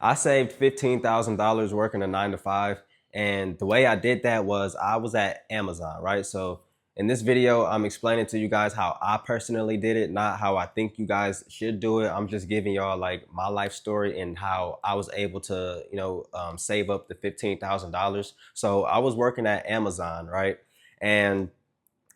I saved $15,000 working a 9 to 5. And the way I did that was I was at Amazon, right? So in this video, I'm explaining to you guys how I personally did it, not how I think you guys should do it. I'm just giving y'all like my life story and how I was able to, save up the $15,000. So I was working at Amazon, right? And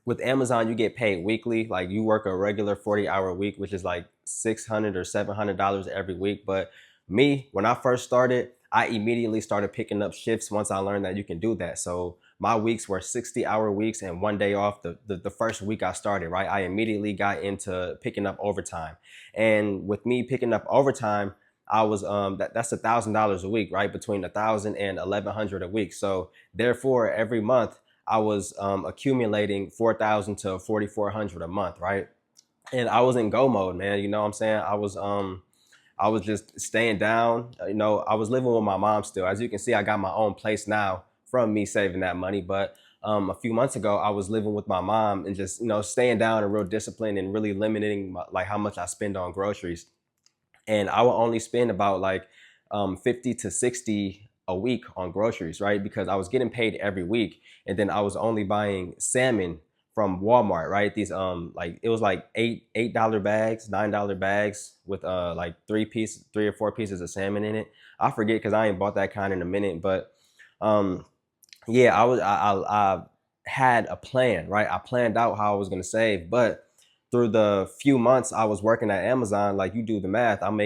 with Amazon, you get paid weekly. Like you work a regular 40-hour week, which is like $600 or $700 every week. But me, when I first started, I immediately started picking up shifts once I learned that you can do that. So my weeks were 60-hour weeks and one day off the first week I started, right? I immediately got into picking up overtime. And with me picking up overtime, I was that's $1,000 a week, right? Between 1,000 and 1,100 a week. So therefore, every month I was accumulating 4,000 to 4,400 a month, right? And I was in go mode, man. You know what I'm saying? I was just staying down. I was living with my mom still. As you can see, I got my own place now from me saving that money. But a few months ago, I was living with my mom and just staying down and real disciplined and really limiting like how much I spend on groceries. And I will only spend about like 50 to 60 a week on groceries, right? Because I was getting paid every week, and then I was only buying salmon from Walmart, right? These like it was like $8 bags, $9 bags with like three or four pieces of salmon in it. I forget because I ain't bought that kind in a minute, but um yeah, I had a plan, right? I planned out how I was gonna save, but through the few months I was working at Amazon, like you do the math, I'm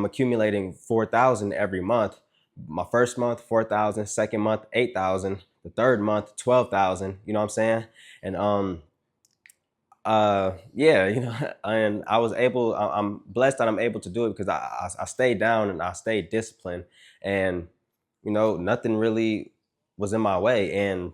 accumulating 4,000 every month. My first month, 4,000, second month, 8,000, the third month, 12,000. You know what I'm saying? And yeah, and I was able. I'm blessed that I'm able to do it because I stayed down and I stayed disciplined, and nothing really was in my way, and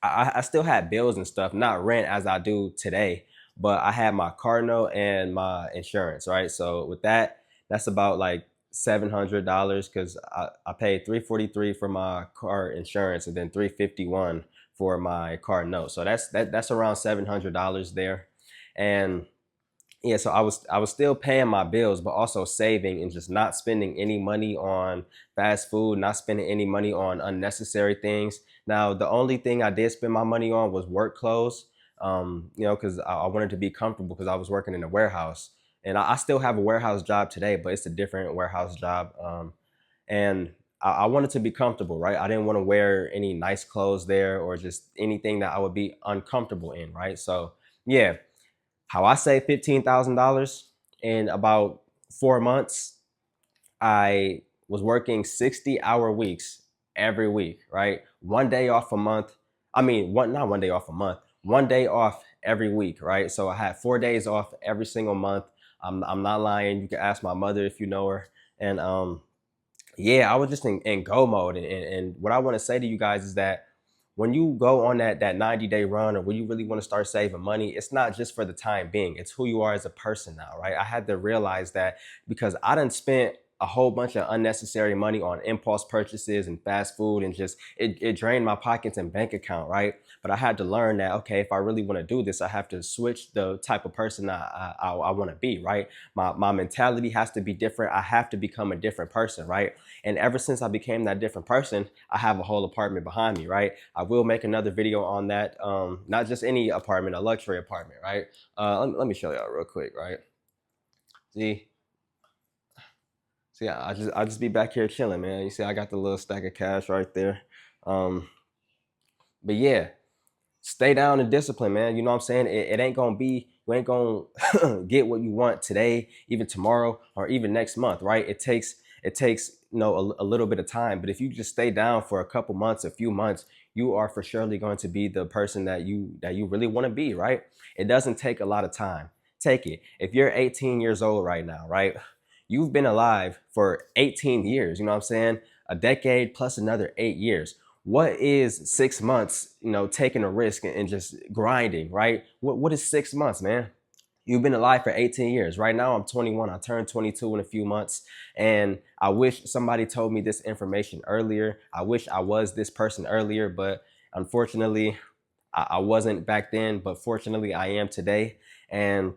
I still had bills and stuff, not rent as I do today, but I had my car note and my insurance, right? So with that, that's about like $700 because I paid 343 for my car insurance and then 351 for my car note. So that's around $700 there, and yeah, so I was still paying my bills, but also saving and just not spending any money on fast food, not spending any money on unnecessary things. Now, the only thing I did spend my money on was work clothes, because I wanted to be comfortable because I was working in a warehouse, and I still have a warehouse job today, but it's a different warehouse job, and I wanted to be comfortable, right? I didn't want to wear any nice clothes there or just anything that I would be uncomfortable in, right? So yeah, how I saved $15,000 in about 4 months. I was working 60-hour weeks every week, right? One day off a month. I mean, one not one day off a month. One day off every week, right? So I had 4 days off every single month. I'm not lying. You can ask my mother if you know her. And yeah, I was just in go mode. And what I want to say to you guys is that when you go on that 90-day run or when you really want to start saving money, it's not just for the time being. It's who you are as a person now, right? I had to realize that because I done spent a whole bunch of unnecessary money on impulse purchases and fast food and just it drained my pockets and bank account, right? But I had to learn that, okay, if I really want to do this, I have to switch the type of person I want to be, right? My mentality has to be different. I have to become a different person, right? And ever since I became that different person, I have a whole apartment behind me, right? I will make another video on that. Not just any apartment, a luxury apartment, right? Let me show y'all real quick, right? See, see, I just be back here chilling, man. You see, I got the little stack of cash right there. Um, but yeah, stay down and discipline, man. You know what I'm saying? It ain't gonna be, you ain't gonna get what you want today, even tomorrow, or even next month, right? It takes a little bit of time. But if you just stay down for a couple months, a few months, you are for surely going to be the person that you really want to be, right? It doesn't take a lot of time. Take it. If you're 18 years old right now, right? You've been alive for 18 years, you know what I'm saying? A decade plus another 8 years. What is 6 months, taking a risk and just grinding, right? What is 6 months, man? You've been alive for 18 years. Right now, I'm 21. I turned 22 in a few months. And I wish somebody told me this information earlier. I wish I was this person earlier, but unfortunately, I wasn't back then. But fortunately, I am today. And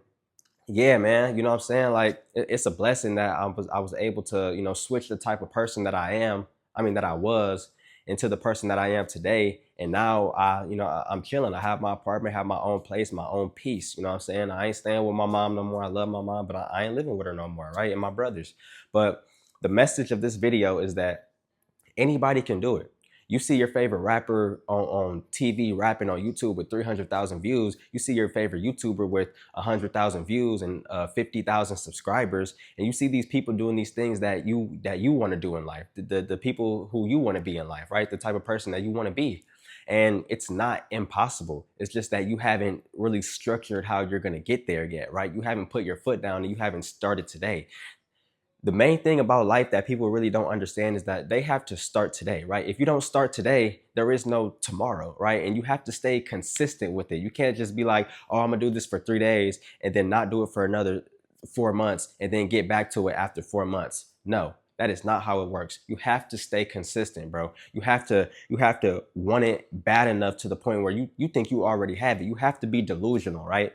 Yeah, man, you know what I'm saying? Like it's a blessing that I was able to, switch the type of person that that I was, into the person that I am today. And now I'm chilling. I have my apartment, have my own place, my own peace. You know what I'm saying? I ain't staying with my mom no more. I love my mom, but I ain't living with her no more, right? And my brothers. But the message of this video is that anybody can do it. You see your favorite rapper on TV rapping on YouTube with 300,000 views. You see your favorite YouTuber with 100,000 views and 50,000 subscribers, and you see these people doing these things that you want to do in life. The people who you want to be in life, right? The type of person that you want to be. And it's not impossible. It's just that you haven't really structured how you're going to get there yet, right? You haven't put your foot down and you haven't started today. The main thing about life that people really don't understand is that they have to start today, right? If you don't start today, there is no tomorrow, right? And you have to stay consistent with it. You can't just be like, oh, I'm gonna do this for 3 days and then not do it for another 4 months and then get back to it after 4 months. No, that is not how it works. You have to stay consistent, bro. You have to want it bad enough to the point where you think you already have it. You have to be delusional, right?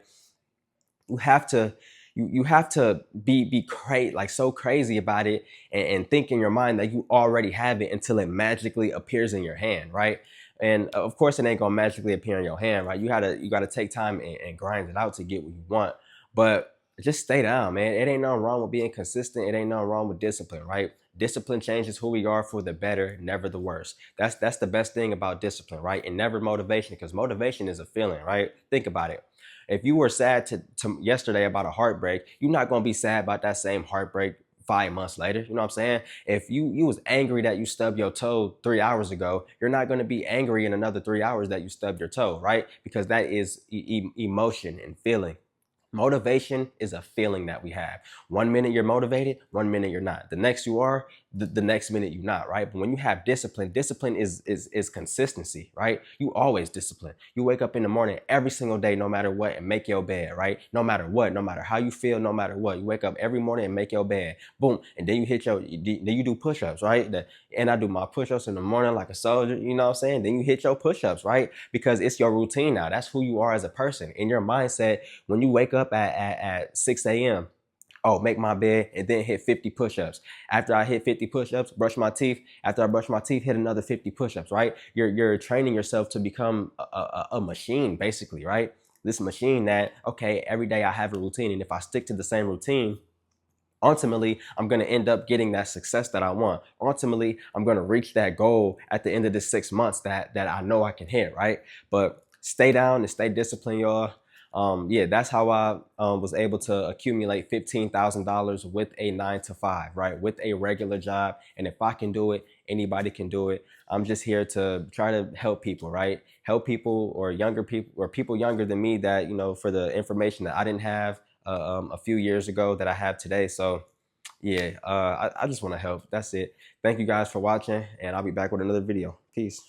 You have to you have to be crazy, like so crazy about it, and think in your mind that you already have it until it magically appears in your hand, right? And of course it ain't gonna magically appear in your hand, right? You gotta take time and grind it out to get what you want. But just stay down, man. It ain't nothing wrong with being consistent. It ain't nothing wrong with discipline, right? Discipline changes who we are for the better, never the worse. That's the best thing about discipline, right? And never motivation, because motivation is a feeling, right? Think about it. If you were sad to yesterday about a heartbreak, you're not gonna be sad about that same heartbreak 5 months later. You know what I'm saying? If you was angry that you stubbed your toe 3 hours ago, you're not gonna be angry in another 3 hours that you stubbed your toe, right? Because that is emotion and feeling. Motivation is a feeling that we have. 1 minute you're motivated, 1 minute you're not. The next you are, the next minute you're not, right? But when you have discipline, discipline is consistency, right? You always discipline. You wake up in the morning every single day, no matter what, and make your bed, right? No matter what, no matter how you feel, no matter what. You wake up every morning and make your bed. Boom. And then you do push-ups, right? And I do my push-ups in the morning like a soldier, you know what I'm saying? Then you hit your push-ups, right? Because it's your routine now. That's who you are as a person. In your mindset, when you wake up at 6 a.m., oh, make my bed and then hit 50 push-ups. After I hit 50 push-ups, brush my teeth. After I brush my teeth, hit another 50 push-ups, right? You're training yourself to become a machine, basically, right? This machine that, okay, every day I have a routine, and if I stick to the same routine, ultimately I'm going to end up getting that success that I want. Ultimately I'm going to reach that goal at the end of this 6 months that I know I can hit, right? But stay down and stay disciplined, y'all. Yeah, that's how I was able to accumulate $15,000 with a 9 to 5, right? With a regular job. And if I can do it, anybody can do it. I'm just here to try to help people, right? Help people, or younger people, or people younger than me, that, for the information that I didn't have a few years ago that I have today. So yeah, I just want to help. That's it. Thank you guys for watching, and I'll be back with another video. Peace.